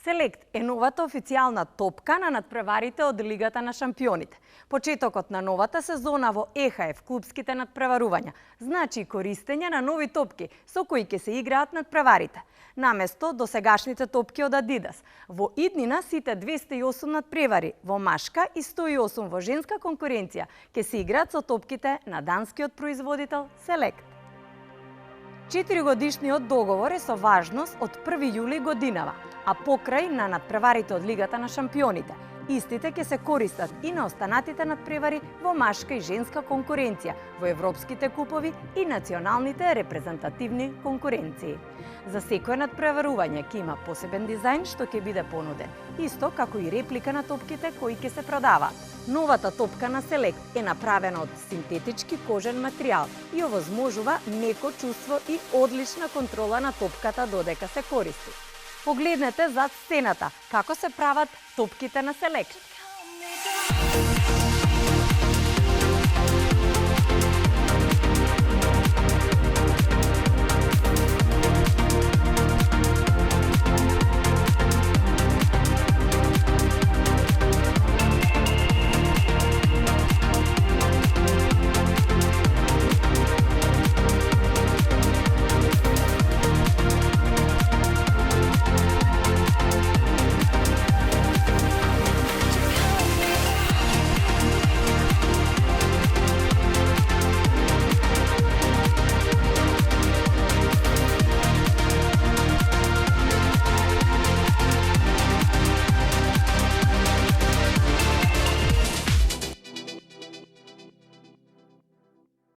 Селект е новата официјална топка на надпреварите од Лигата на шампионите. Почетокот на новата сезона во ЕХФ клупските надпреварувања значи користење на нови топки со кои ќе се играат надпреварите. Наместо досегашните топки од Адидас, во иднина сите 208 надпревари во машка и 108 во женска конкуренција ќе се играат со топките на данскиот производител Селект. 4-годишниот договор е со важност од 1 јули годинава, а покрај на надпреварите од Лигата на шампионите. Истите ќе се користат и на останатите надпревари во машка и женска конкуренција, во европските купови и националните репрезентативни конкуренции. За секое надпреварување ќе има посебен дизајн што ќе биде понуден, исто како и реплика на топките кои ќе се продаваат. Новата топка на Селект е направена од синтетички кожен материјал и овозможува меко чувство и одлична контрола на топката додека се користи. Погледнете зад сцената како се прават топките на Селект.